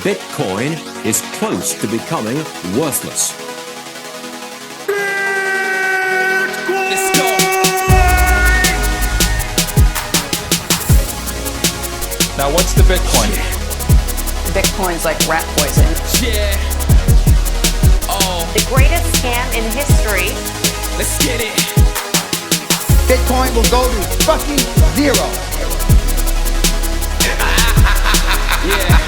Bitcoin is close to becoming worthless. Let's go. Now, what's the Bitcoin? Bitcoin's like rat poison. Yeah. Oh, The greatest scam in history. let's get it. Bitcoin will go to fucking zero. Yeah.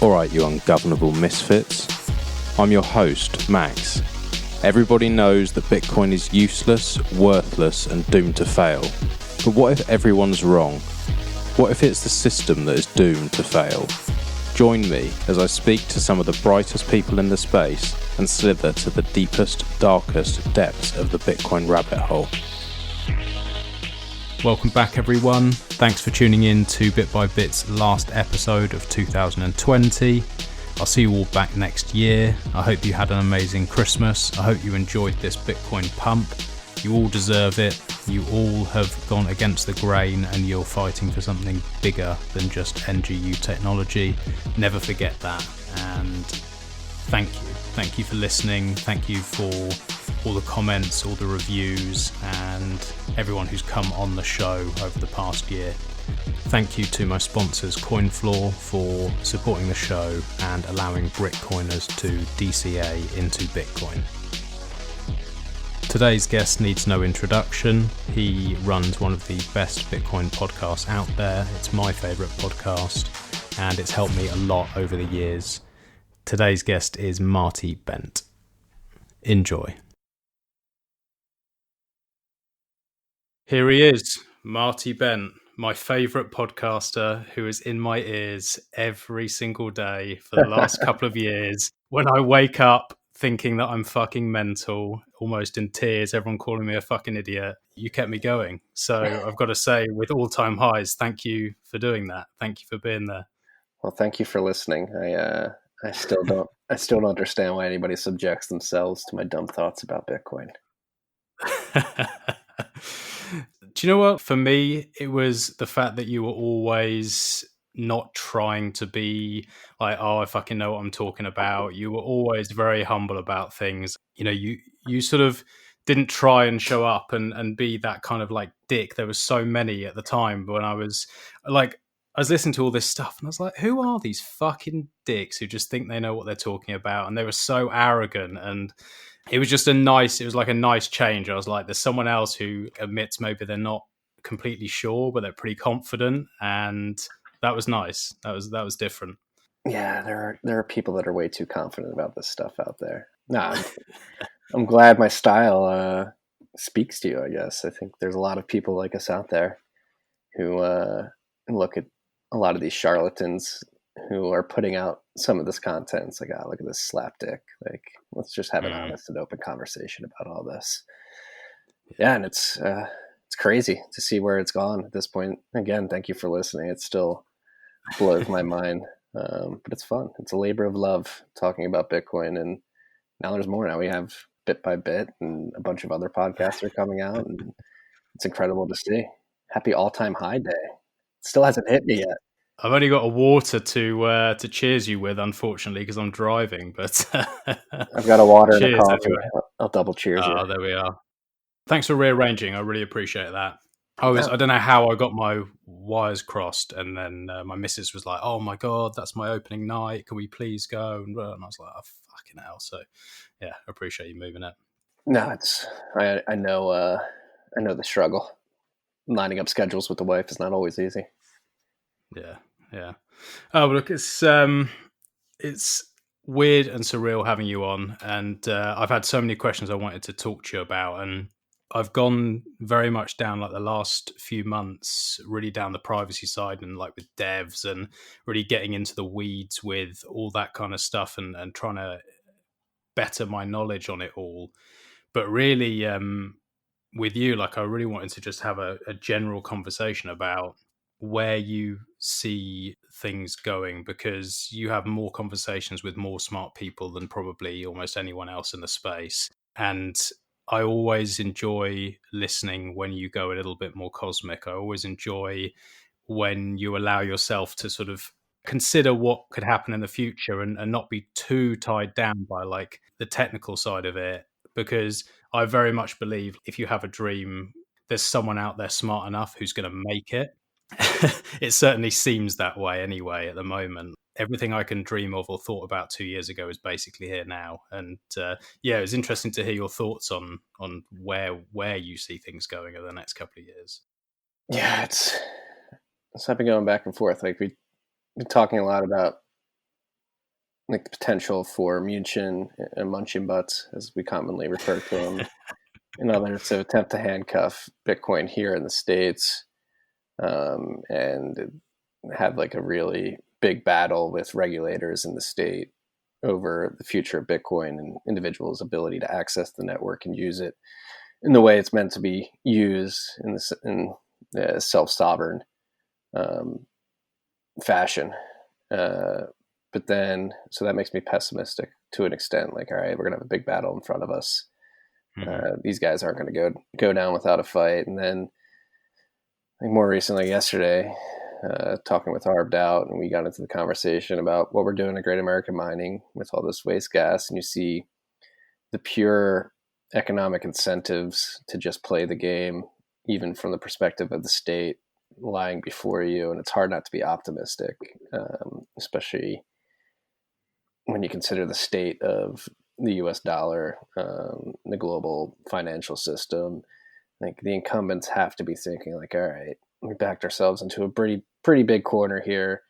Alright, you ungovernable misfits. I'm your host, Max. Everybody knows that Bitcoin is useless, worthless, and doomed to fail. But what if everyone's wrong? What if it's the system that is doomed to fail? Join me as I speak to some of the brightest people in the space and slither to the deepest, darkest depths of the Bitcoin rabbit hole. Welcome back, everyone. Thanks for tuning in to Bit by Bit's last episode of 2020. I'll see you all back next year. I hope you had an amazing Christmas. I hope you enjoyed this Bitcoin pump. You all deserve it. You all have gone against the grain and you're fighting for something bigger than just NGU technology. Never forget that. And thank you. Thank you for listening. Thank you for all the comments, all the reviews, and everyone who's come on the show over the past year. Thank you to my sponsors, CoinFloor, for supporting the show and allowing Bitcoiners to DCA into Bitcoin. Today's guest needs no introduction. He runs one of the best Bitcoin podcasts out there. It's my favourite podcast, and it's helped me a lot over the years. Today's guest is Marty Bent. Enjoy. Here he is, Marty Bent, my favourite podcaster who is in my ears every single day for the last couple of years. When I wake up thinking that I'm fucking mental, almost in tears, everyone calling me a fucking idiot, you kept me going. So I've got to say, with all-time highs, thank you for doing that. Thank you for being there. Well, thank you for listening. I still don't understand why anybody subjects themselves to my dumb thoughts about Bitcoin. Do you know what? For me, it was the fact that you were always not trying to be like, oh, I fucking know what I'm talking about. You were always very humble about things. You know, you sort of didn't try and show up and be that kind of like dick. There was so many at the time when I was listening to all this stuff and I was like, who are these fucking dicks who just think they know what they're talking about? And they were so arrogant, and it was just a nice change. I was like, there's someone else who admits maybe they're not completely sure, but they're pretty confident. And that was nice. That was different. Yeah, there are people that are way too confident about this stuff out there. No, I'm glad my style speaks to you, I guess. I think there's a lot of people like us out there who look at a lot of these charlatans who are putting out some of this content. It's like, oh, look at this slapdick. Like, let's just have an honest and open conversation about all this. Yeah, and it's crazy to see where it's gone at this point. Again, thank you for listening. It still blows my mind, but it's fun. It's a labor of love talking about Bitcoin, and now there's more. Now we have Bit by Bit, and a bunch of other podcasts are coming out, and it's incredible to see. Happy all-time high day. Still hasn't hit me yet. I've only got a water to cheers you with, unfortunately, because I'm driving. But I've got a water and a coffee. Anyway. I'll double cheers you. Oh, there we are. Thanks for rearranging. I really appreciate that. I don't know how I got my wires crossed, and then my missus was like, "Oh my god, that's my opening night. Can we please go?" And I was like, "Oh fucking hell!" So, yeah, I appreciate you moving it. No, I know the struggle. Lining up schedules with the wife is not always easy. Yeah. Oh, look, it's weird and surreal having you on, and I've had so many questions I wanted to talk to you about, and I've gone very much down like the last few months, really down the privacy side and like with devs and really getting into the weeds with all that kind of stuff and trying to better my knowledge on it all. But really, with you, like I really wanted to just have a general conversation about where you see things going, because you have more conversations with more smart people than probably almost anyone else in the space. And I always enjoy listening when you go a little bit more cosmic. I always enjoy when you allow yourself to sort of consider what could happen in the future and not be too tied down by like the technical side of it. Because I very much believe if you have a dream, there's someone out there smart enough who's going to make it. It certainly seems that way anyway at the moment. Everything I can dream of or thought about 2 years ago is basically here now. And yeah, it was interesting to hear your thoughts on where you see things going over the next couple of years. Yeah, it's I've been going back and forth. Like we've been talking a lot about like the potential for Munchen and Munchin butts, as we commonly refer to them, and others to attempt to handcuff Bitcoin here in the States, and have like a really big battle with regulators in the state over the future of Bitcoin and individuals' ability to access the network and use it in the way it's meant to be used in self-sovereign fashion. But then, so that makes me pessimistic to an extent. Like, all right, we're gonna have a big battle in front of us. These guys aren't going to go down without a fight. And then, like more recently, yesterday, talking with Harbed Out, and we got into the conversation about what we're doing at Great American Mining with all this waste gas, and you see the pure economic incentives to just play the game, even from the perspective of the state, lying before you, and it's hard not to be optimistic, especially when you consider the state of the US dollar, the global financial system. Like the incumbents have to be thinking like, all right, we backed ourselves into a pretty big corner here.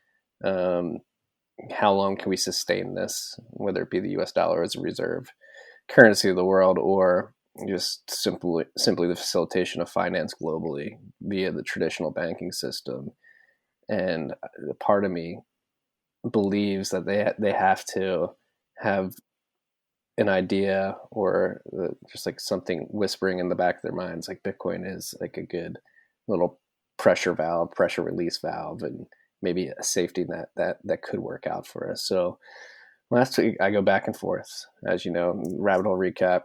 How long can we sustain this, whether it be the US dollar as a reserve currency of the world, or just simply the facilitation of finance globally via the traditional banking system? And part of me believes that they have to have an idea or just like something whispering in the back of their minds, like Bitcoin is like a good little pressure release valve, and maybe a safety net that could work out for us. So last week I go back and forth, as you know, rabbit hole recap.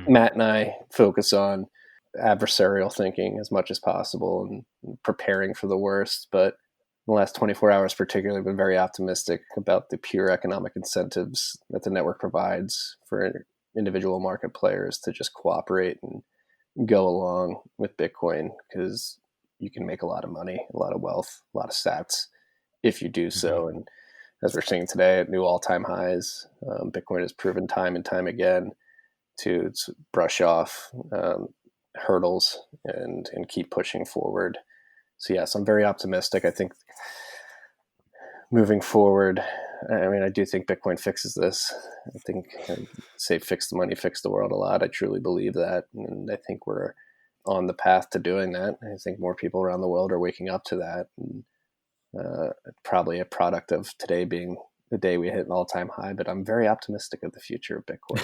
Matt and I focus on adversarial thinking as much as possible and preparing for the worst, but the last 24 hours particularly been very optimistic about the pure economic incentives that the network provides for individual market players to just cooperate and go along with Bitcoin, because you can make a lot of money, a lot of wealth, a lot of sats if you do so. And as we're seeing today at new all-time highs, Bitcoin has proven time and time again to brush off hurdles and keep pushing forward. So yes, I'm very optimistic. I think moving forward, I mean, I do think Bitcoin fixes this. I think say fix the money, fix the world a lot. I truly believe that. And I think we're on the path to doing that. I think more people around the world are waking up to that. And, probably a product of today being the day we hit an all-time high, but I'm very optimistic of the future of Bitcoin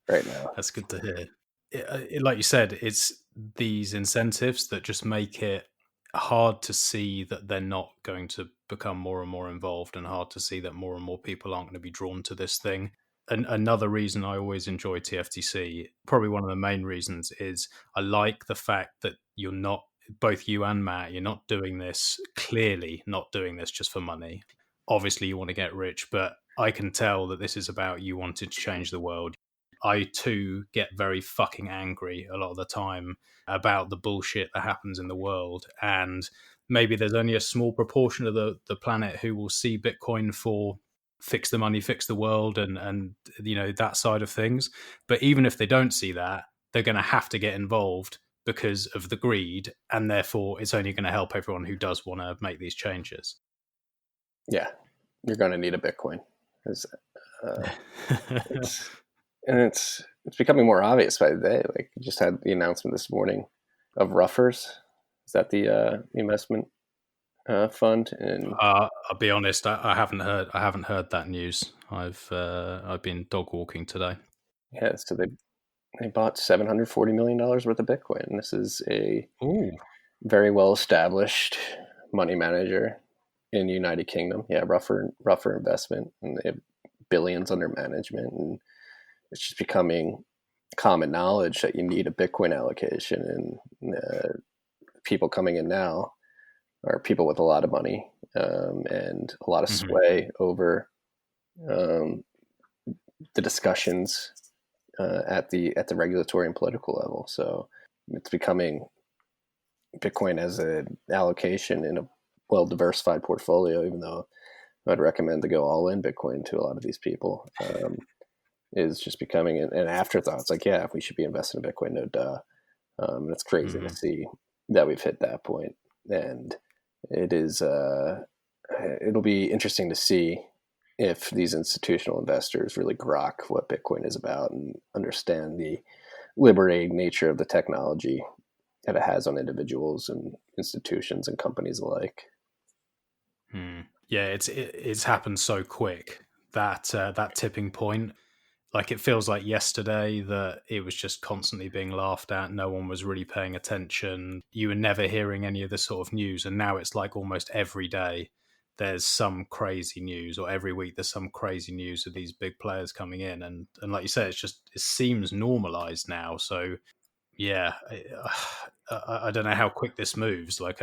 right now. That's good to hear. Like you said, it's these incentives that just make it hard to see that they're not going to become more and more involved, and hard to see that more and more people aren't going to be drawn to this thing. And another reason I always enjoy TFTC, probably one of the main reasons, is I like the fact that you're not, both you and Matt, you're not doing this, clearly not doing this just for money. Obviously you want to get rich, but I can tell that this is about you wanting to change the world. I too get very fucking angry a lot of the time about the bullshit that happens in the world. And maybe there's only a small proportion of the planet who will see Bitcoin for fix the money, fix the world, and you know, that side of things. But even if they don't see that, they're going to have to get involved because of the greed. And therefore it's only going to help everyone who does want to make these changes. Yeah, you're going to need a Bitcoin. It's becoming more obvious by the day. Like, you just had the announcement this morning of Ruffers. Is that the investment fund? And I'll be honest, I haven't heard that news. I've been dog walking today. Yeah, so they bought $740 million worth of Bitcoin. And this is a very well established money manager in the United Kingdom. Yeah, Ruffer Investment, and they have billions under management, and it's just becoming common knowledge that you need a Bitcoin allocation, and people coming in now are people with a lot of money and a lot of sway over the discussions at the regulatory and political level. So it's becoming Bitcoin as an allocation in a well diversified portfolio, even though I'd recommend to go all in Bitcoin to a lot of these people, is just becoming an afterthought. It's like, yeah, we should be investing in Bitcoin, no duh. It's crazy to see that we've hit that point. And it is, it'll be interesting to see if these institutional investors really grok what Bitcoin is about and understand the liberating nature of the technology that it has on individuals and institutions and companies alike. Yeah, it's happened so quick, that tipping point. Like, it feels like yesterday that it was just constantly being laughed at. No one was really paying attention. You were never hearing any of this sort of news. And now it's like almost every day there's some crazy news, or every week there's some crazy news of these big players coming in. And like you said, it seems normalized now. So yeah, I don't know how quick this moves. Like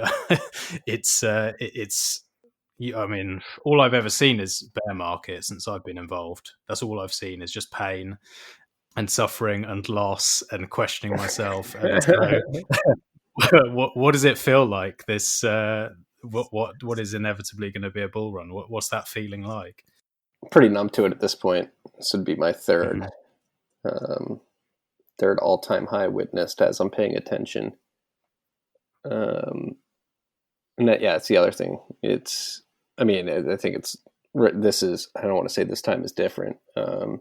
it's I mean, all I've ever seen is bear market since I've been involved. That's all I've seen is just pain and suffering and loss and questioning myself. And so, what does it feel like? This what is inevitably going to be a bull run? What's that feeling like? Pretty numb to it at this point. This would be my third all-time high witnessed as I'm paying attention. And that, yeah, it's the other thing. I think I don't want to say this time is different. But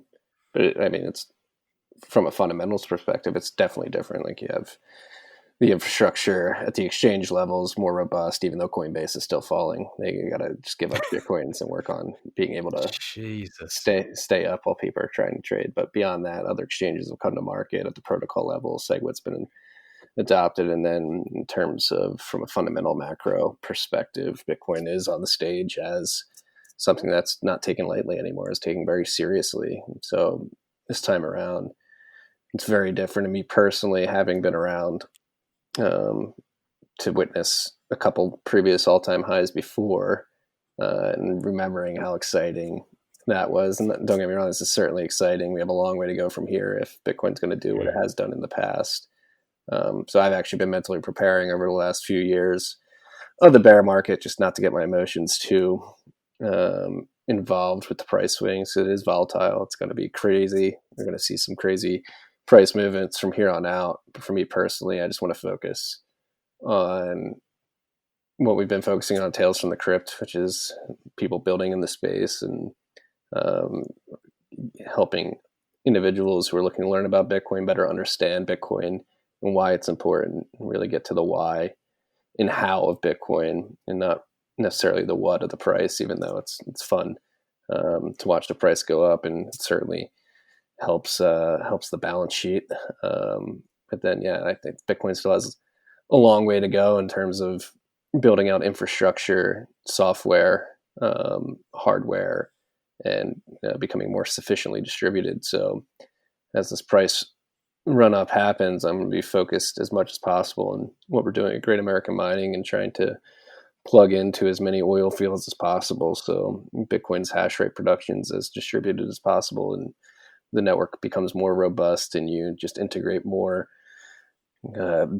it's from a fundamentals perspective, it's definitely different. Like, you have the infrastructure at the exchange levels more robust, even though Coinbase is still falling. They got to just give up Bitcoins and work on being able to stay up while people are trying to trade. But beyond that, other exchanges have come to market at the protocol level. SegWit's been adopted. And then in terms of from a fundamental macro perspective, Bitcoin is on the stage as something that's not taken lightly anymore, is taken very seriously. So this time around, it's very different. And me personally, having been around to witness a couple previous all-time highs before, and remembering how exciting that was. And don't get me wrong, this is certainly exciting. We have a long way to go from here if Bitcoin's going to do what it has done in the past. So I've actually been mentally preparing over the last few years of the bear market, just not to get my emotions too involved with the price swings. It is volatile. It's going to be crazy. We're going to see some crazy price movements from here on out. But for me personally, I just want to focus on what we've been focusing on, Tales from the Crypt, which is people building in the space and helping individuals who are looking to learn about Bitcoin better understand Bitcoin and why it's important, and really get to the why and how of Bitcoin, and not necessarily the what of the price, even though it's fun to watch the price go up, and it certainly helps the balance sheet. But then, yeah, I think Bitcoin still has a long way to go in terms of building out infrastructure, software, hardware, and becoming more sufficiently distributed. So as this price run up happens, I'm going to be focused as much as possible on what we're doing at Great American Mining and trying to plug into as many oil fields as possible. So Bitcoin's hash rate production's as distributed as possible, and the network becomes more robust, and you just integrate more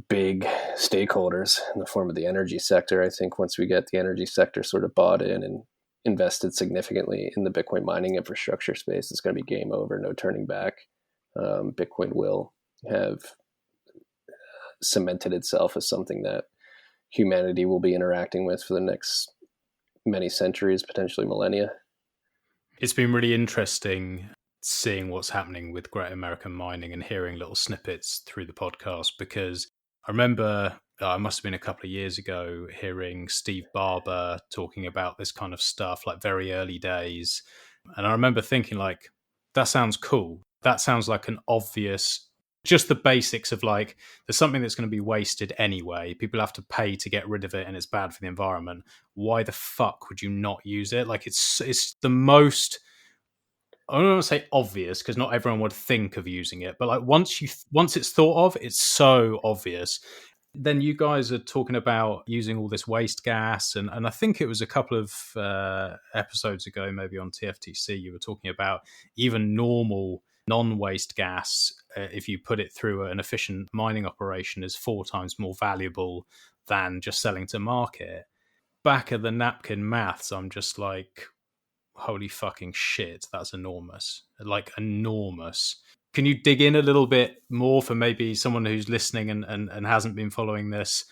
big stakeholders in the form of the energy sector. I think once we get the energy sector sort of bought in and invested significantly in the Bitcoin mining infrastructure space, it's going to be game over, no turning back. Bitcoin will have cemented itself as something that humanity will be interacting with for the next many centuries, potentially millennia. It's been really interesting seeing what's happening with Great American Mining and hearing little snippets through the podcast, because I remember it must have been a couple of years ago hearing Steve Barber talking about this kind of stuff, like very early days. And I remember thinking, like, that sounds cool. That sounds like an obvious, just the basics of, like, there's something that's going to be wasted anyway. People have to pay to get rid of it, and it's bad for the environment. Why the fuck would you not use it? Like, it's the most I don't want to say obvious because not everyone would think of using it, but like once it's thought of, it's so obvious. Then you guys are talking about using all this waste gas, and I think it was a couple of episodes ago, maybe on TFTC, you were talking about even normal non-waste gas, if you put it through an efficient mining operation, is 4 times more valuable than just selling to market. Back of the napkin maths, I'm just like, holy fucking shit, that's enormous. Like, enormous. Can you dig in a little bit more for maybe someone who's listening and hasn't been following this?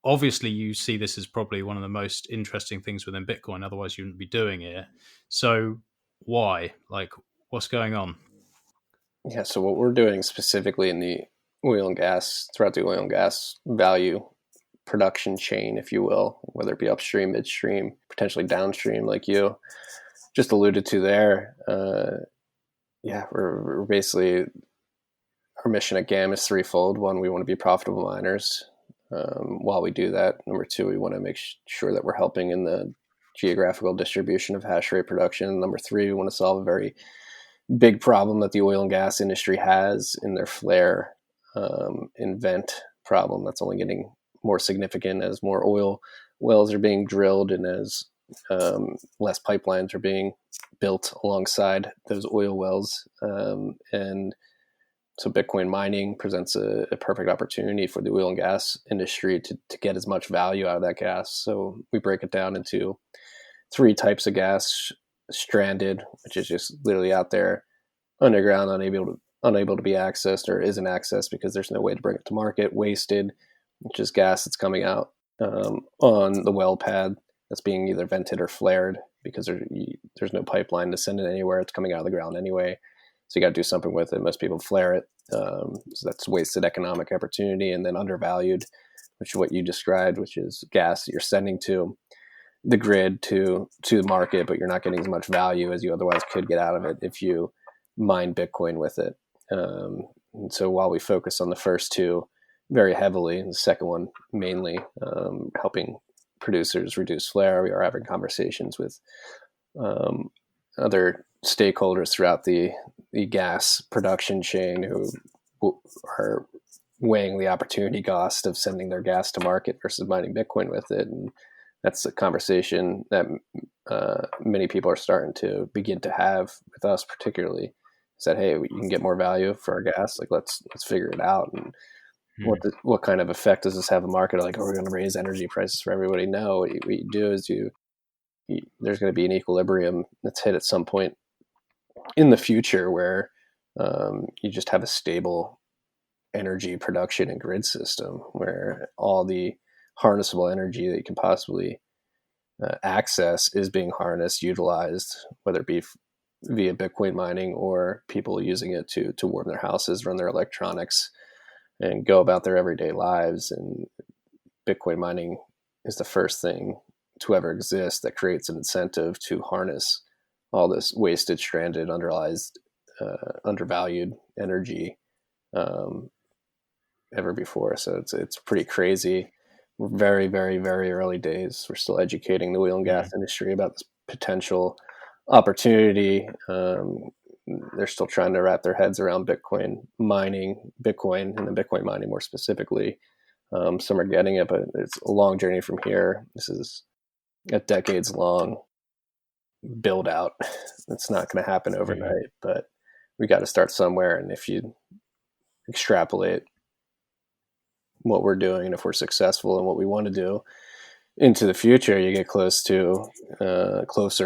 Obviously, you see this as probably one of the most interesting things within Bitcoin, otherwise you wouldn't be doing it. So why? Like, what's going on? Yeah, so what we're doing specifically in the oil and gas, throughout the oil and gas value production chain, if you will, whether it be upstream, midstream, potentially downstream, like you just alluded to there. We're basically, our mission at GAM is threefold. One, we want to be profitable miners. While we do that, number two, we want to make sure that we're helping in the geographical distribution of hash rate production. Number three, we want to solve a very big problem that the oil and gas industry has in their flare and vent problem that's only getting more significant as more oil wells are being drilled and as less pipelines are being built alongside those oil wells. And so Bitcoin mining presents a perfect opportunity for the oil and gas industry to get as much value out of that gas. So we break it down into 3 types of gas: stranded, which is just literally out there underground, unable to be accessed or isn't accessed because there's no way to bring it to market; wasted, which is gas that's coming out on the well pad that's being either vented or flared because there's no pipeline to send it anywhere. It's coming out of the ground anyway. So you got to do something with it. Most people flare it. So that's wasted economic opportunity. And then undervalued, which is what you described, which is gas that you're sending to the grid, to the market, but you're not getting as much value as you otherwise could get out of it if you mine Bitcoin with it. And so while we focus on the first two very heavily, and the second one mainly, helping producers reduce flare, we are having conversations with other stakeholders throughout the gas production chain who are weighing the opportunity cost of sending their gas to market versus mining Bitcoin with it. And that's a conversation that many people are starting to begin to have with us, particularly. Is that, hey, you can get more value for our gas. Like, let's figure it out. And what kind of effect does this have on the market? Like, are we going to raise energy prices for everybody? No. What you do is there's going to be an equilibrium that's hit at some point in the future where you just have a stable energy production and grid system where all the harnessable energy that you can possibly access is being harnessed, utilized, whether it be via Bitcoin mining or people using it to warm their houses, run their electronics, and go about their everyday lives. And Bitcoin mining is the first thing to ever exist that creates an incentive to harness all this wasted, stranded, undervalued energy ever before. So it's pretty crazy. We're very, very, very early days. We're still educating the oil and gas industry about this potential opportunity. They're still trying to wrap their heads around Bitcoin mining, Bitcoin, and then Bitcoin mining more specifically. Some are getting it, but it's a long journey from here. This is a decades-long build out. It's not going to happen overnight, but we got to start somewhere. And if you extrapolate what we're doing, and if we're successful in what we want to do into the future, you get closer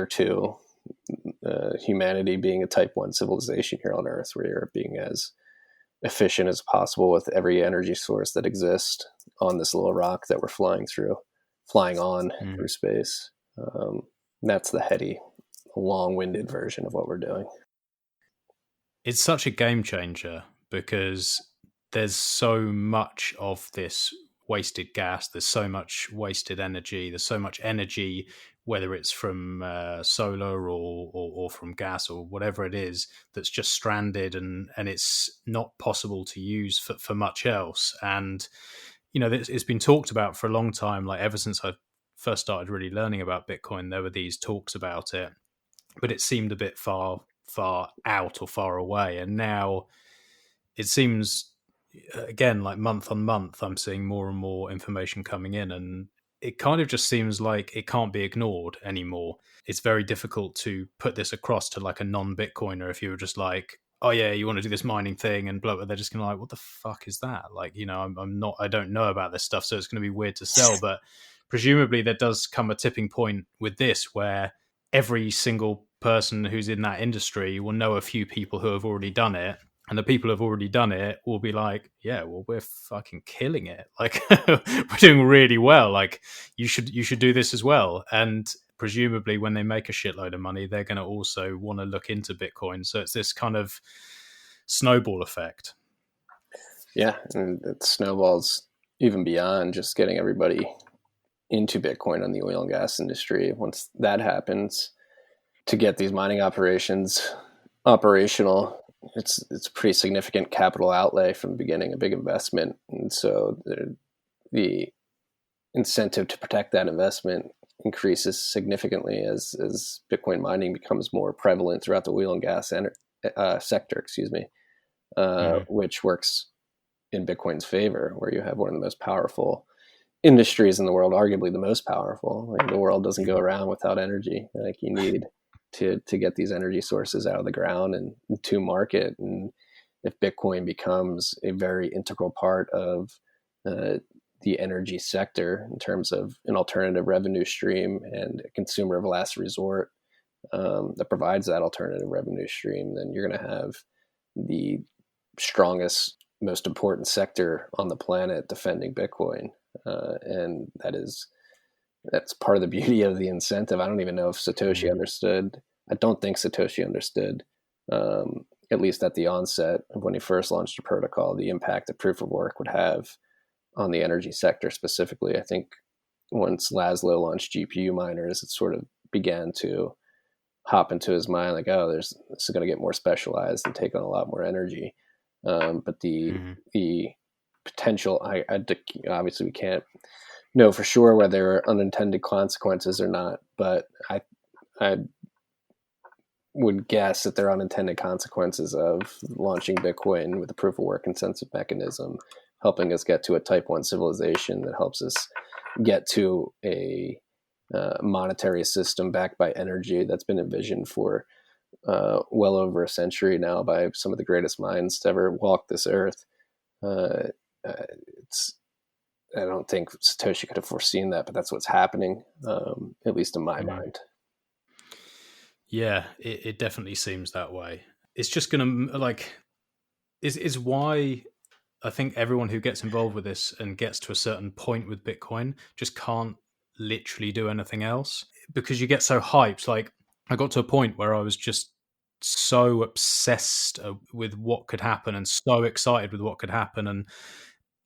to humanity being a type 1 civilization here on Earth, where you're being as efficient as possible with every energy source that exists on this little rock that we're flying on through space. That's the heady, long-winded version of what we're doing. It's such a game changer because there's so much of this wasted gas, there's so much wasted energy, there's so much energy, whether it's from solar or from gas or whatever it is, that's just stranded and it's not possible to use for much else. And, you know, it's been talked about for a long time, like ever since I first started really learning about Bitcoin, there were these talks about it, but it seemed a bit far far out or far away. And now it seems, again, like month on month, I'm seeing more and more information coming in, and it kind of just seems like it can't be ignored anymore. It's very difficult to put this across to like a non-Bitcoiner if you were just like, oh yeah, you want to do this mining thing and blah, blah. They're just going to like, what the fuck is that? Like, you know, I don't know about this stuff, so it's going to be weird to sell. But presumably there does come a tipping point with this where every single person who's in that industry will know a few people who have already done it. And the people who have already done it will be like, yeah, well, we're fucking killing it. Like, we're doing really well. Like, you should do this as well. And presumably when they make a shitload of money, they're going to also want to look into Bitcoin. So it's this kind of snowball effect. Yeah, and it snowballs even beyond just getting everybody into Bitcoin on the oil and gas industry. Once that happens, to get these mining operations operational, it's a pretty significant capital outlay from the beginning, a big investment. And so the incentive to protect that investment increases significantly as Bitcoin mining becomes more prevalent throughout the oil and gas sector, which works in Bitcoin's favor, where you have one of the most powerful industries in the world, arguably the most powerful. Like, the world doesn't go around without energy. Like, you need to get these energy sources out of the ground and to market. And if Bitcoin becomes a very integral part of the energy sector in terms of an alternative revenue stream and a consumer of last resort that provides that alternative revenue stream, then you're going to have the strongest, most important sector on the planet defending Bitcoin. And that's part of the beauty of the incentive. I don't even know if Satoshi understood. I don't think Satoshi understood, at least at the onset of when he first launched the protocol, the impact that proof of work would have on the energy sector specifically. I think once Laszlo launched GPU miners, it sort of began to hop into his mind like, oh, this is going to get more specialized and take on a lot more energy. But the potential, obviously we can't know for sure whether there are unintended consequences or not, but I would guess that there are unintended consequences of launching Bitcoin with a proof of work consensus mechanism, helping us get to a type 1 civilization that helps us get to a monetary system backed by energy that's been envisioned for well over a century now by some of the greatest minds to ever walk this earth. I don't think Satoshi could have foreseen that, but that's what's happening, at least in my mind. Yeah, it definitely seems that way. It's just going to, is why I think everyone who gets involved with this and gets to a certain point with Bitcoin just can't literally do anything else, because you get so hyped. Like, I got to a point where I was just so obsessed with what could happen and so excited with what could happen, and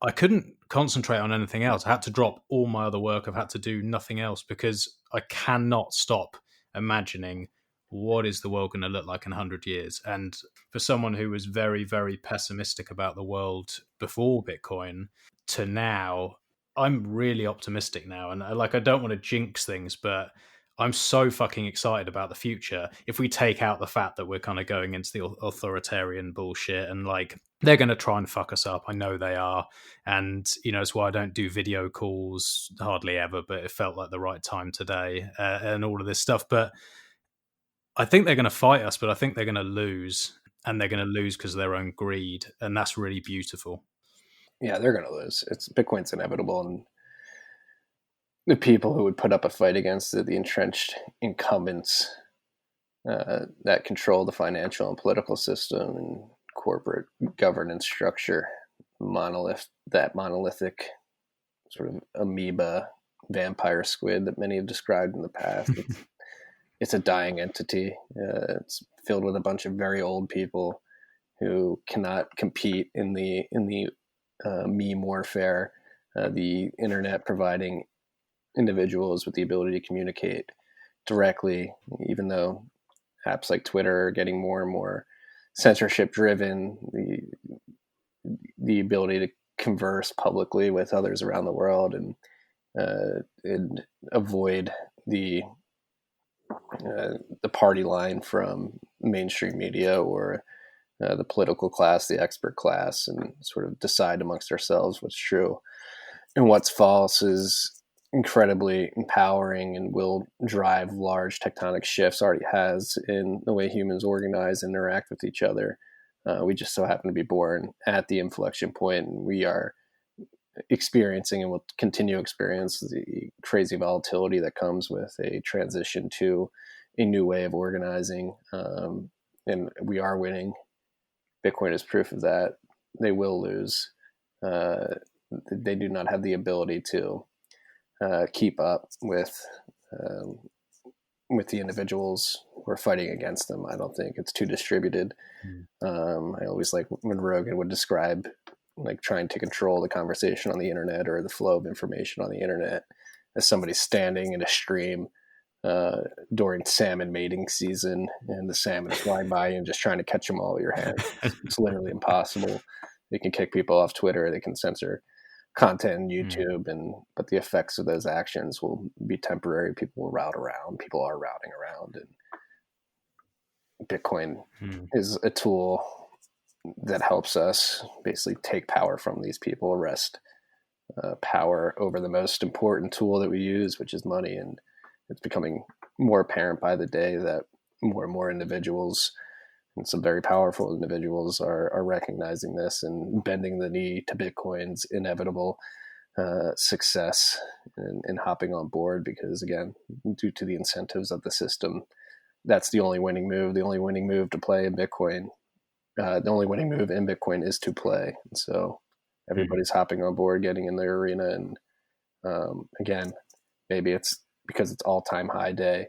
I couldn't concentrate on anything else. I had to drop all my other work. I've had to do nothing else because I cannot stop imagining what is the world going to look like in 100 years. And for someone who was very, very pessimistic about the world before Bitcoin to now, I'm really optimistic now. And I don't want to jinx things, but I'm so fucking excited about the future. If we take out the fact that we're kind of going into the authoritarian bullshit and they're going to try and fuck us up. I know they are. And, it's why I don't do video calls hardly ever, but it felt like the right time today and all of this stuff. But I think they're going to fight us, but I think they're going to lose, and they're going to lose because of their own greed. And that's really beautiful. Yeah, they're going to lose. Bitcoin's inevitable. And the people who would put up a fight against it, the entrenched incumbents that control the financial and political system and corporate governance structure, that monolithic sort of amoeba vampire squid that many have described in the past. It's a dying entity. It's filled with a bunch of very old people who cannot compete in the meme warfare. The internet providing individuals with the ability to communicate directly, even though apps like Twitter are getting more and more censorship driven, the ability to converse publicly with others around the world and avoid the the party line from mainstream media or the political class, the expert class, and sort of decide amongst ourselves what's true and what's false is incredibly empowering and will drive large tectonic shifts, already has, in the way humans organize and interact with each other. We just so happen to be born at the inflection point, and we are experiencing and will continue to experience the crazy volatility that comes with a transition to a new way of organizing. And we are winning. Bitcoin is proof of that. They will lose. They do not have the ability to keep up with the individuals who are fighting against them. I don't think it's too distributed. I always like when Rogan would describe like trying to control the conversation on the internet or the flow of information on the internet as somebody standing in a stream during salmon mating season, and the salmon is flying by you and just trying to catch them all with your hands. It's literally impossible. They can kick people off Twitter. They can censor content on YouTube, but the effects of those actions will be temporary. People will route around. People are routing around, and Bitcoin is a tool that helps us basically take power from these people, wrest power over the most important tool that we use, which is money. And it's becoming more apparent by the day that more and more individuals, and some very powerful individuals, are recognizing this and bending the knee to Bitcoin's inevitable success and hopping on board, because, again, due to the incentives of the system, that's the only winning move. The only winning move to play in Bitcoin, the only winning move in Bitcoin is to play. And so everybody's hopping on board, getting in their arena. And again, maybe it's because it's all-time high day,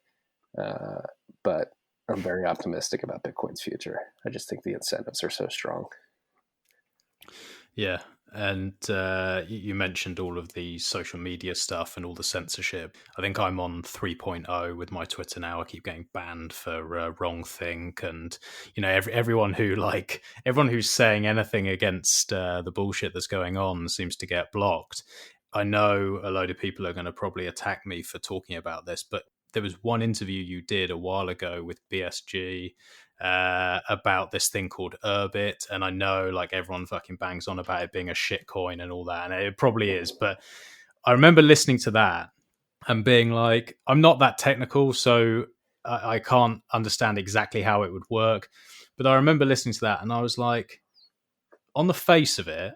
but I'm very optimistic about Bitcoin's future. I just think the incentives are so strong. Yeah. And you mentioned all of the social media stuff and all the censorship. I think I'm on 3.0 with my Twitter now. I keep getting banned for wrong think, and everyone who's saying anything against the bullshit that's going on seems to get blocked. I know a load of people are going to probably attack me for talking about this, but there was one interview you did a while ago with BSG about this thing called Urbit, and I know like everyone fucking bangs on about it being a shit coin and all that, and it probably is, but I remember listening to that and being like, I'm not that technical, so I can't understand exactly how it would work, but I remember listening to that and I was like, on the face of it,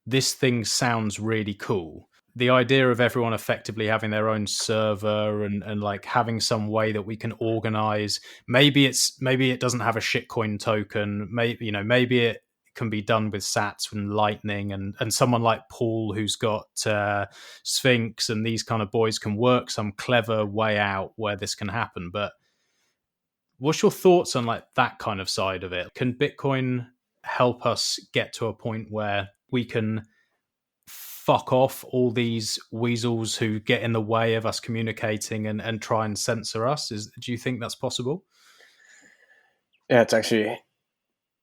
this thing sounds really cool. The idea of everyone effectively having their own server and like having some way that we can organize. Maybe it doesn't have a shitcoin token. Maybe it can be done with Sats and Lightning, and someone like Paul who's got Sphinx and these kind of boys can work some clever way out where this can happen. But what's your thoughts on like that kind of side of it? Can Bitcoin help us get to a point where we can fuck off all these weasels who get in the way of us communicating and try and censor us? Do you think that's possible? Yeah, it's actually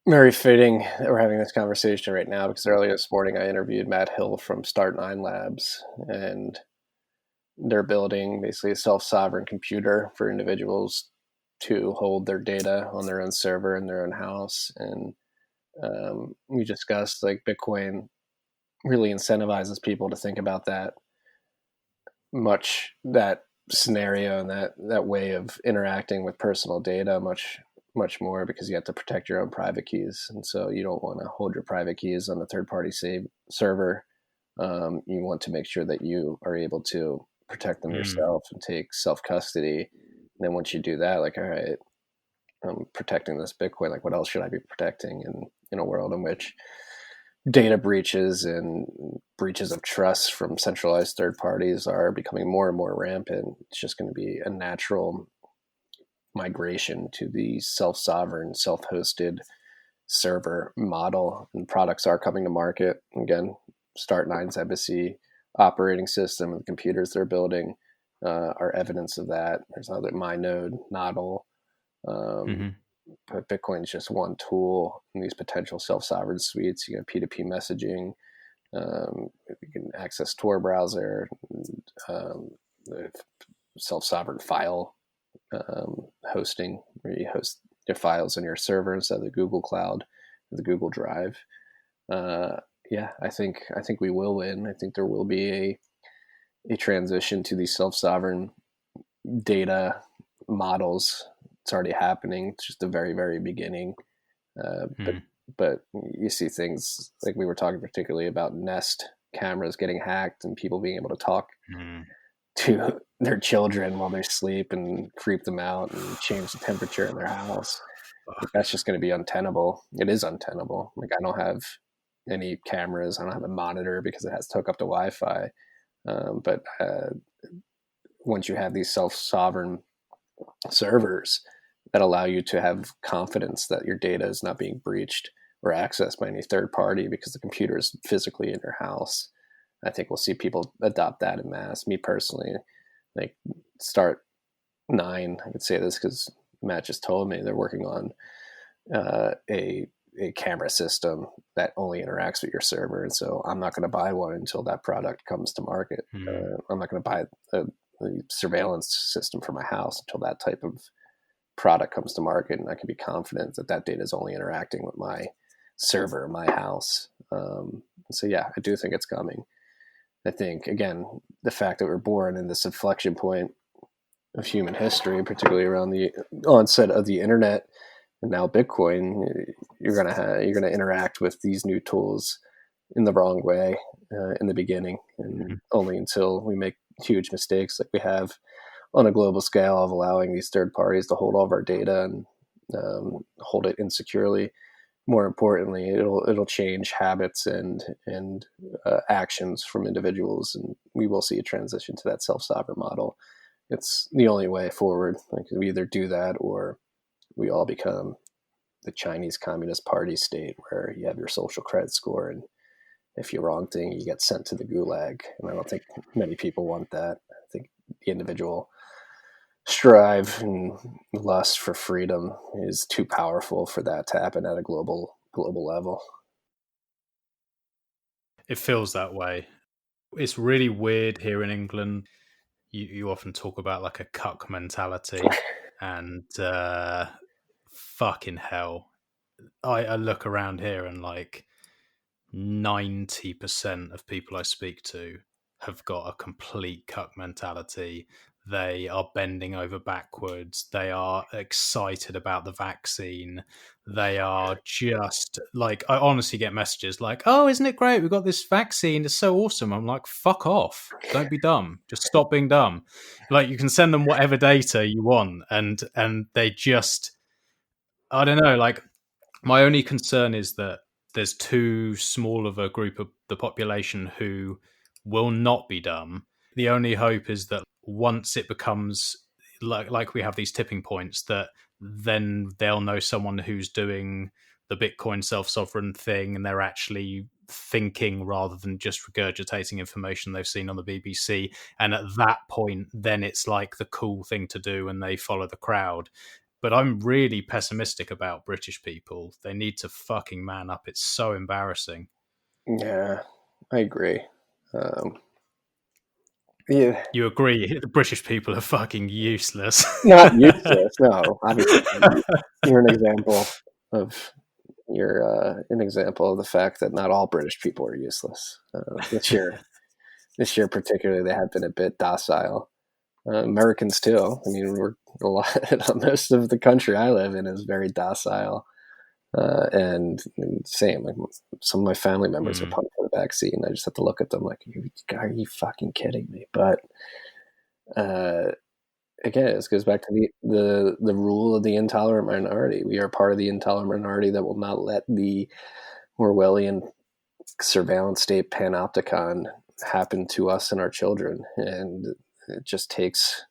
very fitting that we're having this conversation right now, because earlier this morning I interviewed Matt Hill from Start9 Labs, and they're building basically a self-sovereign computer for individuals to hold their data on their own server in their own house. And we discussed like Bitcoin really incentivizes people to think about that scenario and that way of interacting with personal data much more, because you have to protect your own private keys. And so you don't want to hold your private keys on a third-party server. You want to make sure that you are able to protect them yourself and take self-custody. And then once you do that, like, all right, I'm protecting this Bitcoin, like what else should I be protecting in a world in which data breaches and breaches of trust from centralized third parties are becoming more and more rampant? It's just going to be a natural migration to the self-sovereign, self-hosted server model, and products are coming to market. Again, Start9's Embassy operating system and the computers they're building are evidence of that. There's other MyNode, Nodl. But Bitcoin is just one tool in these potential self-sovereign suites. You got P2P messaging. You can access Tor browser, the self-sovereign file hosting, where you host your files on your server instead of the Google Cloud, the Google Drive. Yeah, I think we will win. I think there will be a transition to these self-sovereign data models. It's already happening. It's just the very, very beginning. But you see things like we were talking particularly about Nest cameras getting hacked and people being able to talk to their children while they sleep and creep them out and change the temperature in their house. Like, that's just going to be untenable. It is untenable. Like, I don't have any cameras. I don't have a monitor because it has to hook up to Wi-Fi. But once you have these self-sovereign servers that allow you to have confidence that your data is not being breached or accessed by any third party because the computer is physically in your house, I think we'll see people adopt that en masse. Me personally, like Start 9, I could say this because Matt just told me they're working on a camera system that only interacts with your server. And so I'm not going to buy one until that product comes to market. I'm not going to buy a surveillance system for my house until that type of product comes to market, and I can be confident that that data is only interacting with my server, my house. So yeah, I do think it's coming. I think, again, the fact that we're born in this inflection point of human history, particularly around the onset of the internet and now Bitcoin, you're gonna interact with these new tools in the wrong way in the beginning, and only until we make huge mistakes like we have on a global scale of allowing these third parties to hold all of our data and hold it insecurely. More importantly, it'll change habits and actions from individuals, and we will see a transition to that self-sovereign model. It's the only way forward. Like, we either do that or we all become the Chinese Communist Party state, where you have your social credit score, and if you're wrong thing, you get sent to the gulag. And I don't think many people want that. I think the individual strive and lust for freedom is too powerful for that to happen at a global level. It feels that way. It's really weird here in England. You often talk about like a cuck mentality, and fucking hell, I look around here and like 90% of people I speak to have got a complete cuck mentality. They are bending over backwards. They are excited about the vaccine. They are just like, I honestly get messages like, oh, isn't it great? We've got this vaccine. It's so awesome. I'm like, fuck off. Don't be dumb. Just stop being dumb. Like, you can send them whatever data you want. And they just, I don't know. Like, my only concern is that there's too small of a group of the population who will not be dumb. The only hope is that once it becomes like we have these tipping points, that then they'll know someone who's doing the Bitcoin self-sovereign thing and they're actually thinking rather than just regurgitating information they've seen on the BBC. And at that point, then it's like the cool thing to do and they follow the crowd. But I'm really pessimistic about British people. They need to fucking man up. It's so embarrassing. Yeah, I agree. Yeah, You agree? The British people are fucking useless. not useless. No, obviously, you're an example of the fact that not all British people are useless. This year particularly, they have been a bit docile. Americans too. I mean, we're a lot. Most of the country I live in is very docile, and same. Like, some of my family members are pumped for the vaccine. I just have to look at them like, are you fucking kidding me? But again, this goes back to the rule of the intolerant minority. We are part of the intolerant minority that will not let the Orwellian surveillance state panopticon happen to us and our children. And it just takes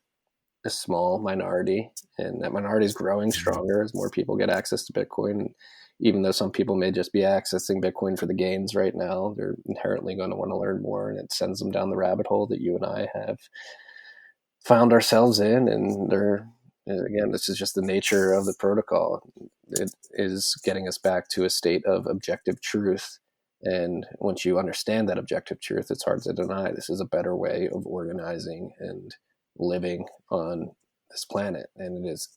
a small minority, and that minority is growing stronger as more people get access to Bitcoin. Even though some people may just be accessing Bitcoin for the gains right now, they're inherently going to want to learn more, and it sends them down the rabbit hole that you and I have found ourselves in. And this is just the nature of the protocol. It is getting us back to a state of objective truth. And once you understand that objective truth, it's hard to deny this is a better way of organizing and living on this planet, and it is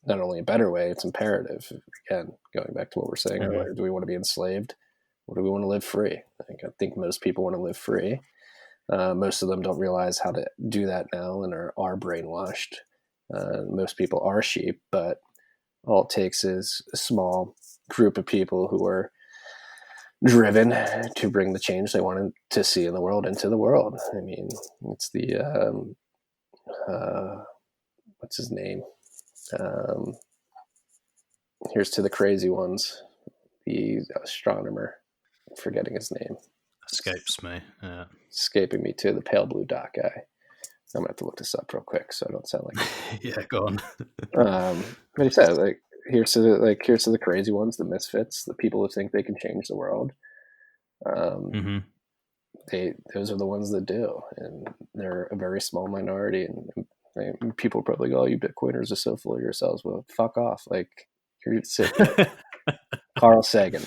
not only a better way, it's imperative. Again, going back to what we're saying earlier, do we want to be enslaved, or do we want to live free? I think most people want to live free. Most of them don't realize how to do that now and are brainwashed. Most people are sheep, but all it takes is a small group of people who are driven to bring the change they wanted to see in the world into the world. I mean, it's the what's his name? Here's to the crazy ones. The astronomer, I'm forgetting his name. Escapes me. Yeah. Escaping me too. The pale blue dot guy. I'm gonna have to look this up real quick so I don't sound like. Yeah, go on. But he said, like, here's to the crazy ones, the misfits, the people who think they can change the world. Those are the ones that do, and they're a very small minority. And people probably go, "Oh, you Bitcoiners are so full of yourselves." Well, fuck off! Like, you're sick. Carl Sagan.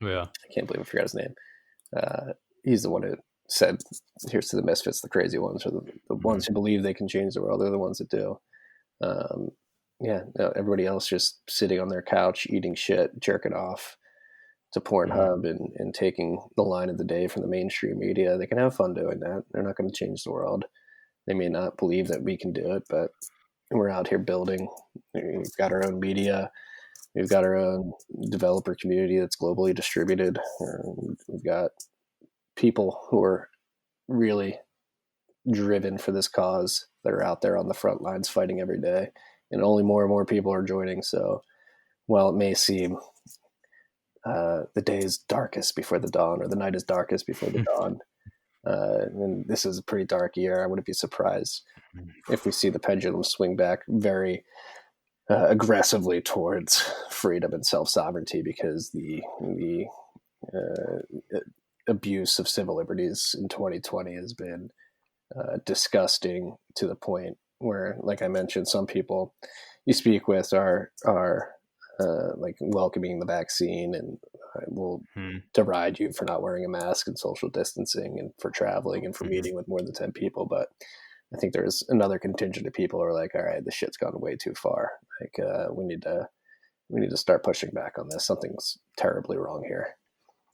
Yeah, I can't believe I forgot his name. He's the one who said, "Here's to the misfits, the crazy ones, or the ones who believe they can change the world. They're the ones that do." Everybody else just sitting on their couch, eating shit, jerking off to Pornhub and taking the line of the day from the mainstream media. They can have fun doing that. They're not going to change the world. They may not believe that we can do it, but we're out here building. We've got our own media. We've got our own developer community that's globally distributed. We've got people who are really driven for this cause that are out there on the front lines fighting every day, and only more and more people are joining. So while it may seem the day is darkest before the dawn, or the night is darkest before the dawn, and this is a pretty dark year, I wouldn't be surprised if we see the pendulum swing back very aggressively towards freedom and self-sovereignty, because the abuse of civil liberties in 2020 has been disgusting, to the point where, like I mentioned, some people you speak with are like welcoming the vaccine and will deride you for not wearing a mask and social distancing and for traveling and for meeting with more than 10 people. But I think there's another contingent of people who are like, all right, this shit's gone way too far. Like, we need to start pushing back on this. Something's terribly wrong here.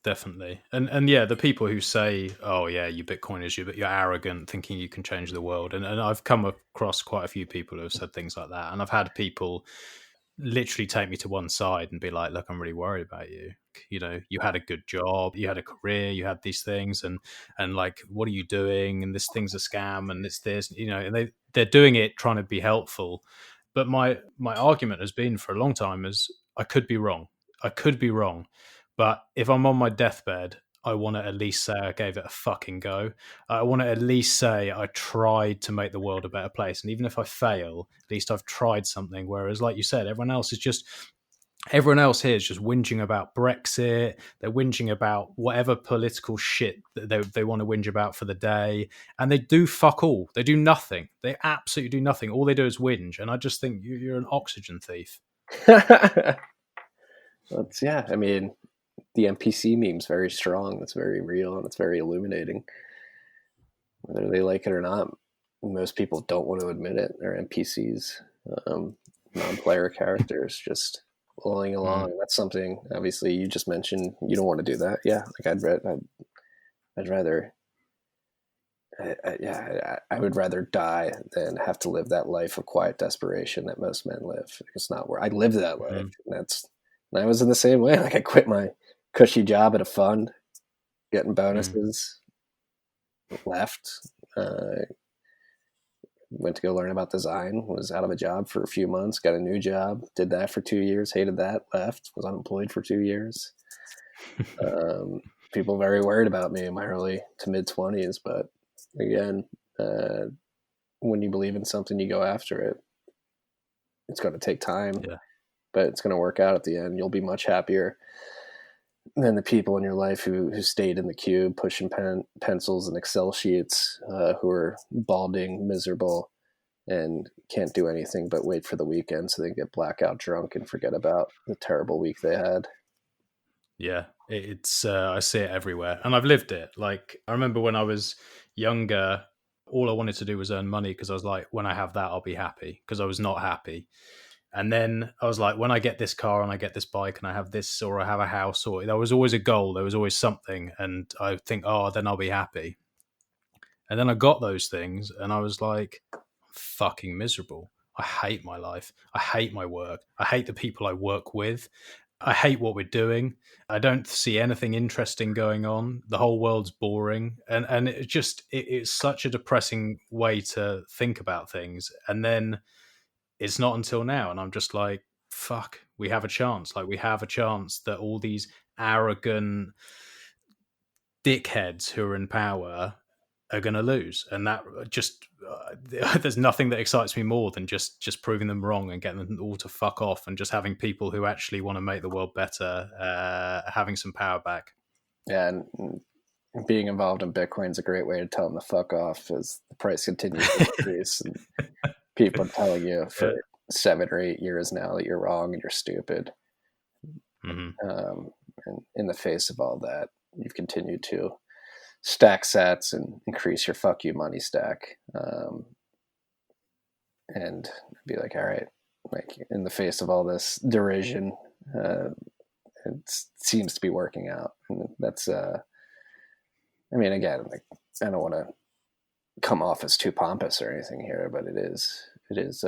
Definitely. And yeah, the people who say, oh yeah, you Bitcoiners, you're arrogant, thinking you can change the world. And I've come across quite a few people who have said things like that. And I've had people literally take me to one side and be like, look, I'm really worried about you. You know, you had a good job, you had a career, you had these things, and like, what are you doing? And this thing's a scam, and this, you know, and they're doing it trying to be helpful. But my argument has been for a long time is I could be wrong. But if I'm on my deathbed, I want to at least say I gave it a fucking go. I want to at least say I tried to make the world a better place. And even if I fail, at least I've tried something. Whereas, like you said, everyone else here is just whinging about Brexit. They're whinging about whatever political shit that they want to whinge about for the day. And they do fuck all. They do nothing. They absolutely do nothing. All they do is whinge. And I just think you're an oxygen thief. Yeah, I mean, the NPC meme's very strong. It's very real, and it's very illuminating. Whether they like it or not, most people don't want to admit it. They're NPCs, non-player characters, just flowing along. That's something, obviously, you just mentioned you don't want to do that. Yeah, like I would rather die than have to live that life of quiet desperation that most men live. It's not where I lived that life. And I was in the same way. Like, I quit my cushy job at a fund, getting bonuses, left, went to go learn about design, was out of a job for a few months, got a new job, did that for 2 years, hated that, left, was unemployed for 2 years. People very worried about me in my early to mid 20s, but again, when you believe in something, you go after it. It's going to take time, but it's going to work out at the end. You'll be much happier than the people in your life who stayed in the cube pushing pencils and Excel sheets, who are balding, miserable, and can't do anything but wait for the weekend so they can get blackout drunk and forget about the terrible week they had. Yeah, it's I see it everywhere, and I've lived it. Like, I remember when I was younger, All I wanted to do was earn money because I was like, when I have that, I'll be happy, because I was not happy. And then I was like, when I get this car and I get this bike and I have this, or I have a house, or there was always a goal, there was always something. And I think, oh, then I'll be happy. And then I got those things and I was like, I'm fucking miserable. I hate my life. I hate my work. I hate the people I work with. I hate what we're doing. I don't see anything interesting going on. The whole world's boring. And it's such a depressing way to think about things. And then it's not until now. And I'm just like, fuck, we have a chance. Like, we have a chance that all these arrogant dickheads who are in power are going to lose. And that just, there's nothing that excites me more than just proving them wrong and getting them all to fuck off, and just having people who actually want to make the world better, having some power back. Yeah, and being involved in Bitcoin is a great way to tell them to fuck off as the price continues to increase. And people are telling you for 7 or 8 years now that you're wrong and you're stupid. And in the face of all that, you've continued to stack sats and increase your fuck you money stack, and be like, all right, like, in the face of all this derision, it seems to be working out. And that's I mean, again, like, I don't want to come off as too pompous or anything here, but it is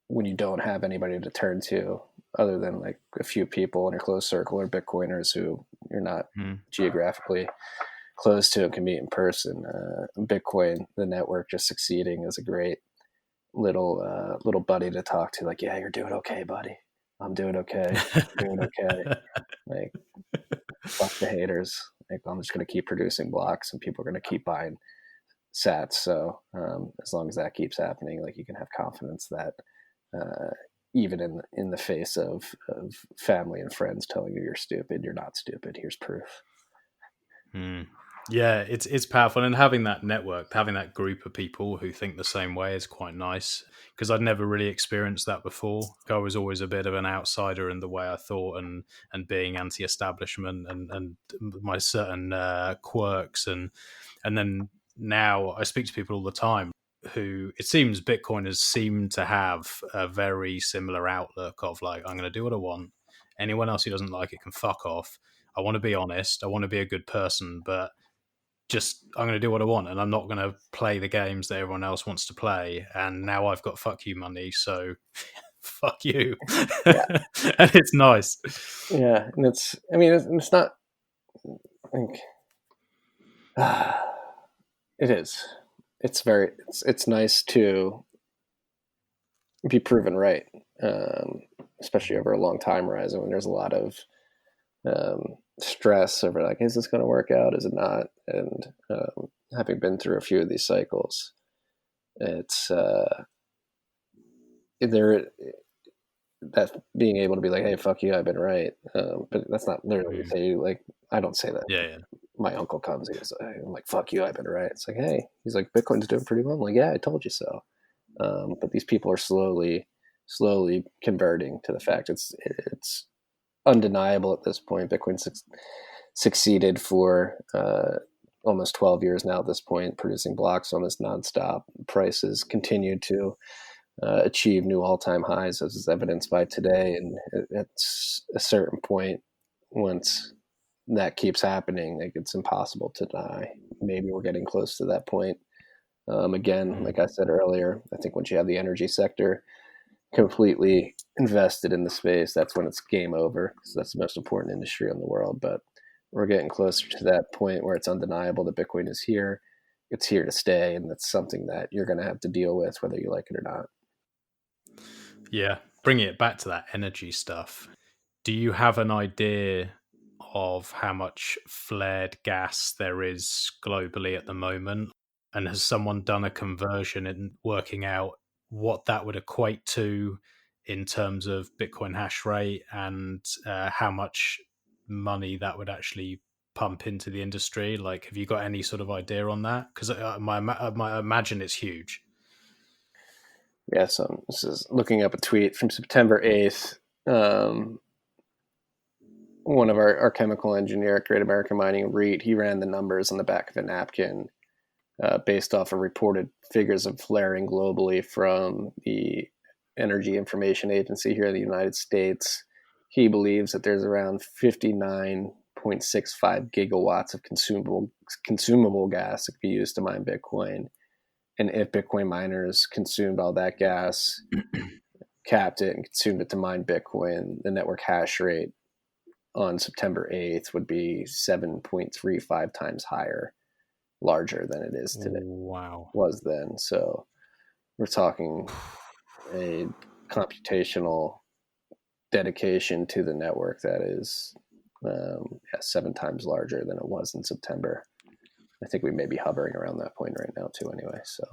when you don't have anybody to turn to other than like a few people in your close circle or Bitcoiners who you're not geographically close to and can meet in person. Bitcoin, the network, just succeeding is a great little buddy to talk to. Like, yeah, you're doing okay, buddy. I'm doing okay. Doing okay. Like, fuck the haters. Like, I'm just going to keep producing blocks and people are going to keep buying sats. So as long as that keeps happening, like, you can have confidence that even in the face of family and friends telling you you're stupid, you're not stupid. Here's proof. Yeah, it's powerful, and having that network, having that group of people who think the same way is quite nice, because I'd never really experienced that before. I was always a bit of an outsider in the way I thought, and being anti-establishment and my certain quirks, and then now I speak to people all the time who, it seems, Bitcoiners seem to have a very similar outlook of like, I'm going to do what I want. Anyone else who doesn't like it can fuck off. I want to be honest. I want to be a good person, but just, I'm going to do what I want, and I'm not going to play the games that everyone else wants to play. And now I've got fuck you money, so fuck you. And it's nice. Yeah, and it's not. I think it is. It's nice to be proven right, especially over a long time horizon when there's a lot of stress over like, is this going to work out? Is it not? And having been through a few of these cycles, it's that being able to be like, hey, fuck you, I've been right. But that's not literally say, like, I don't say that. Yeah. My uncle comes, I'm like, fuck you, I've been right. It's like, hey, he's like, Bitcoin's doing pretty well. I'm like, yeah, I told you so. But these people are slowly converting to the fact it's undeniable at this point. Bitcoin succeeded for almost 12 years now at this point, producing blocks almost nonstop. Prices continue to achieve new all-time highs, as is evidenced by today. And at a certain point, once that keeps happening, like, it's impossible to deny. Maybe we're getting close to that point. Again, like I said earlier, I think once you have the energy sector completely invested in the space, that's when it's game over, because that's the most important industry in the world. But we're getting closer to that point where it's undeniable that Bitcoin is here. It's here to stay, and that's something that you're going to have to deal with whether you like it or not. Yeah, bringing it back to that energy stuff, do you have an idea of how much flared gas there is globally at the moment? And has someone done a conversion in working out what that would equate to in terms of Bitcoin hash rate, and how much money that would actually pump into the industry? Like, have you got any sort of idea on that? Because I imagine it's huge. Yeah, so this is looking up a tweet from September 8th. One of our chemical engineer at Great American Mining, REIT, he ran the numbers on the back of a napkin based off of reported figures of flaring globally from the Energy Information Agency here in the United States. He believes that there's around 59.65 gigawatts of consumable gas that could be used to mine Bitcoin. And if Bitcoin miners consumed all that gas, capped it, and consumed it to mine Bitcoin, the network hash rate on September 8th would be 7.35 times larger than it is today. Wow. Was then. So we're talking a computational dedication to the network that is 7 times larger than it was in September. I think we may be hovering around that point right now too anyway. So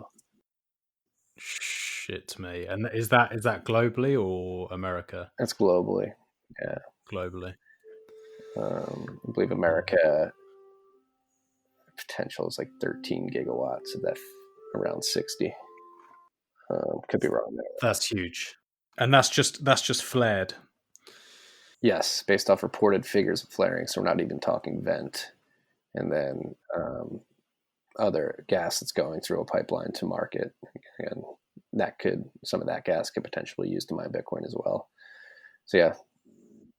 shit me. And is that globally or America? That's globally. Yeah. Globally. I believe America potential is like 13 gigawatts of that, around 60. Could be wrong there. That's huge. And that's just flared. Yes, based off reported figures of flaring. So we're not even talking vent. And then other gas that's going through a pipeline to market. And some of that gas could potentially be used to mine Bitcoin as well. So yeah,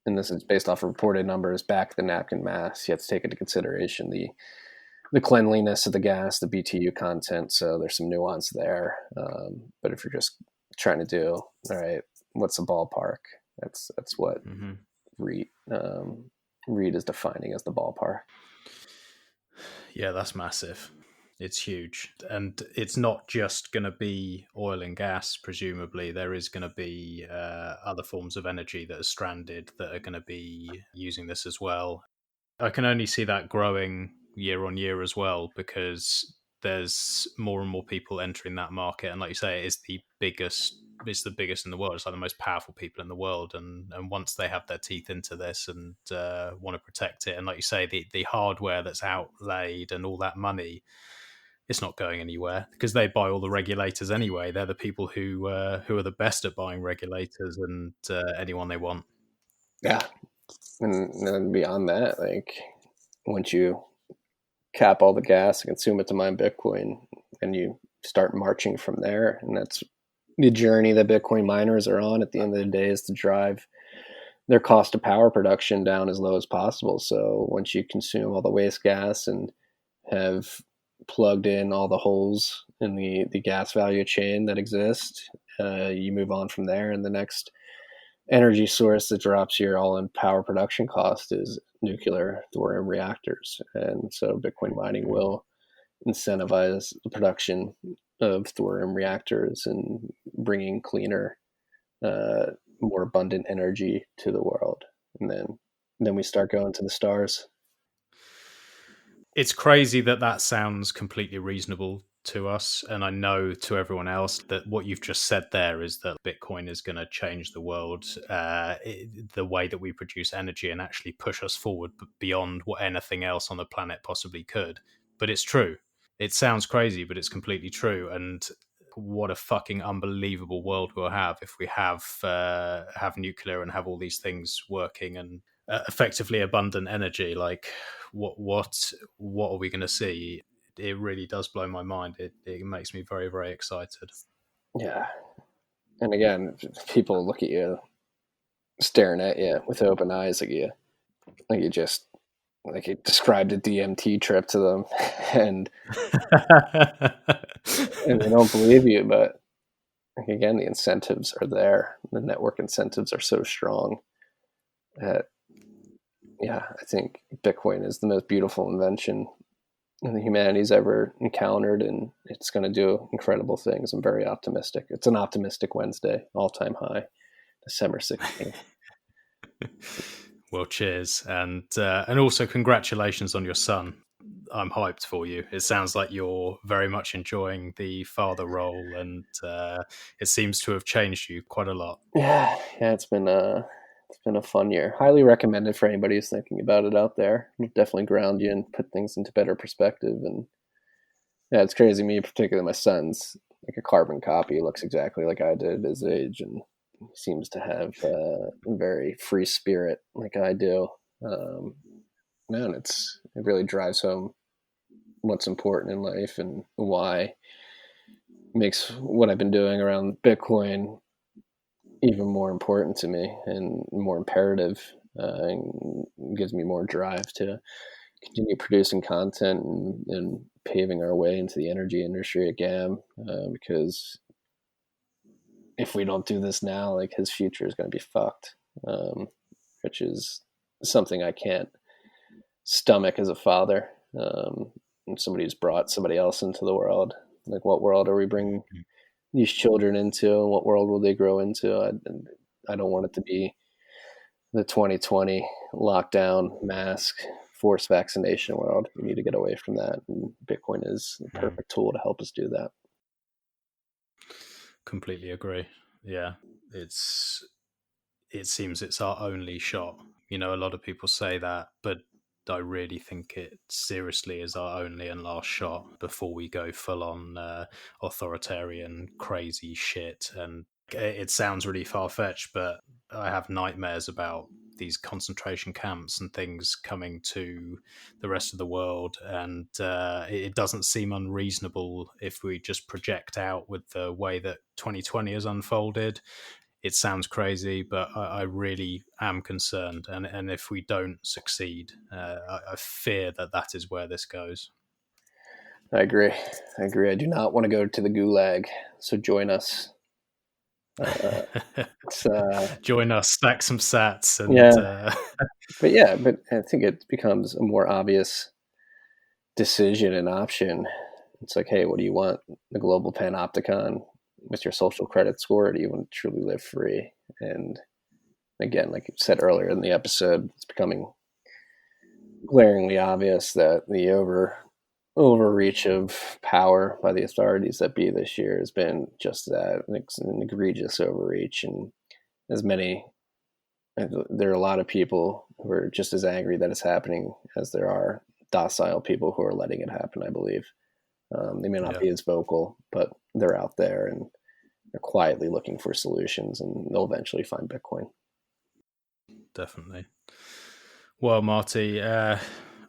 and this is based off of reported numbers, back the napkin math. You have to take into consideration the cleanliness of the gas, the BTU content. So there's some nuance there. But if you're just trying to do, all right, what's the ballpark? That's what Reed is defining as the ballpark. Yeah, that's massive. It's huge. And it's not just going to be oil and gas, presumably. There is going to be other forms of energy that are stranded that are going to be using this as well. I can only see that growing year on year as well, because there's more and more people entering that market. And like you say, it's the biggest in the world. It's like the most powerful people in the world. And once they have their teeth into this and want to protect it, and like you say, the hardware that's outlaid and all that money, it's not going anywhere because they buy all the regulators anyway. They're the people who are the best at buying regulators and anyone they want. Yeah. And then beyond that, like once you cap all the gas and consume it to mine Bitcoin, and you start marching from there, and that's the journey that Bitcoin miners are on at the end of the day, is to drive their cost of power production down as low as possible. So once you consume all the waste gas and have plugged in all the holes in the gas value chain that exist, you move on from there, and the next energy source that drops your all-in power production cost is nuclear thorium reactors. And so Bitcoin mining will incentivize the production of thorium reactors and bringing cleaner, more abundant energy to the world. And then we start going to the stars. It's crazy that sounds completely reasonable to us. And I know to everyone else that what you've just said there is that Bitcoin is going to change the world, the way that we produce energy, and actually push us forward beyond what anything else on the planet possibly could. But it's true. It sounds crazy, but it's completely true. And what a fucking unbelievable world we'll have if we have nuclear and have all these things working and effectively abundant energy. Like what are we going to see? It really does blow my mind. It makes me very, very excited. Yeah. And again, people look at you staring at you with open eyes, like you described a DMT trip to them, and they don't believe you. But again, the incentives are there. The network incentives are so strong that, yeah, I think Bitcoin is the most beautiful invention that humanity's ever encountered, and it's going to do incredible things. I'm very optimistic. It's an optimistic Wednesday, all-time high, December 16th. Well, cheers, and also congratulations on your son. I'm hyped for you. It sounds like you're very much enjoying the father role, and it seems to have changed you quite a lot. Yeah, it's been a fun year. Highly recommended for anybody who's thinking about it out there. It'll definitely ground you and put things into better perspective. And yeah, it's crazy. Me, particularly my son's like a carbon copy. He looks exactly like I did at his age, and he seems to have a very free spirit like I do. Man, it really drives home what's important in life and why makes what I've been doing around Bitcoin even more important to me and more imperative, and gives me more drive to continue producing content and paving our way into the energy industry at GAM, because if we don't do this now, like his future is going to be fucked, which is something I can't stomach as a father. And somebody who's brought somebody else into the world. Like, what world are we bringing these children into, and what world will they grow into? I don't want it to be the 2020 lockdown, mask, forced vaccination world. We need to get away from that, and Bitcoin is the perfect tool to help us do that. Completely agree. Yeah, it seems it's our only shot. You know, a lot of people say that, but I really think it seriously is our only and last shot before we go full on authoritarian crazy shit. And it sounds really far-fetched, but I have nightmares about these concentration camps and things coming to the rest of the world, and it doesn't seem unreasonable if we just project out with the way that 2020 has unfolded. It sounds crazy, but I really am concerned. And if we don't succeed, I fear that is where this goes. I agree. I do not want to go to the gulag, so join us. Join us, stack some sats. And, but I think it becomes a more obvious decision and option. It's like, hey, what do you want? The global panopticon with your social credit score, or do you want to truly live free? And again, like you said earlier in the episode, it's becoming glaringly obvious that the overreach of power by the authorities that be this year has been just that, an egregious overreach. And there are a lot of people who are just as angry that it's happening as there are docile people who are letting it happen, I believe. They may not be as vocal, but they're out there and they're quietly looking for solutions, and they'll eventually find Bitcoin. Definitely. Well, Marty, I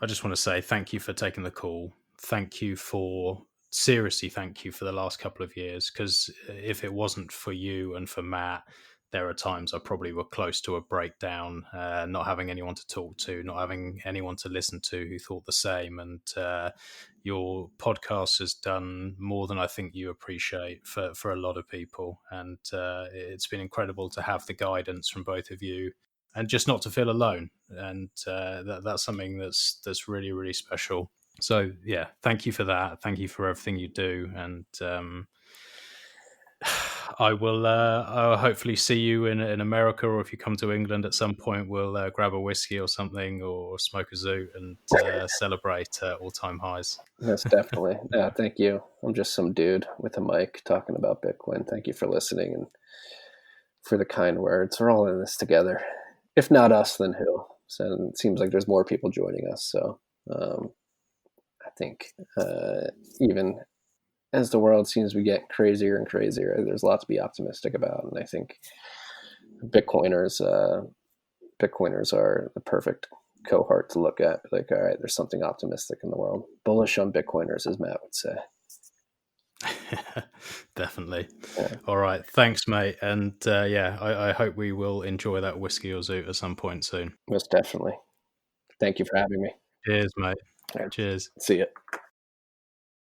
just want to say thank you for taking the call. Thank you for the last couple of years, because if it wasn't for you and for Matt, there are times I probably were close to a breakdown, not having anyone to talk to, not having anyone to listen to who thought the same. And your podcast has done more than I think you appreciate for a lot of people. And it's been incredible to have the guidance from both of you and just not to feel alone. And that's something that's really, really special. So, yeah, thank you for that. Thank you for everything you do. And I'll hopefully see you in America, or if you come to England at some point, we'll grab a whiskey or something, or smoke a zoot and celebrate all-time highs. Yes, definitely. Yeah, thank you. I'm just some dude with a mic talking about Bitcoin. Thank you for listening and for the kind words. We're all in this together. If not us, then who? So it seems like there's more people joining us. So I think even as the world seems to get crazier and crazier, there's a lot to be optimistic about. And I think Bitcoiners are the perfect cohort to look at. Like, all right, there's something optimistic in the world. Bullish on Bitcoiners, as Matt would say. Definitely. Yeah. All right. Thanks, mate. And I hope we will enjoy that whiskey or zoot at some point soon. Most definitely. Thank you for having me. Cheers, mate. Right. Cheers. See ya.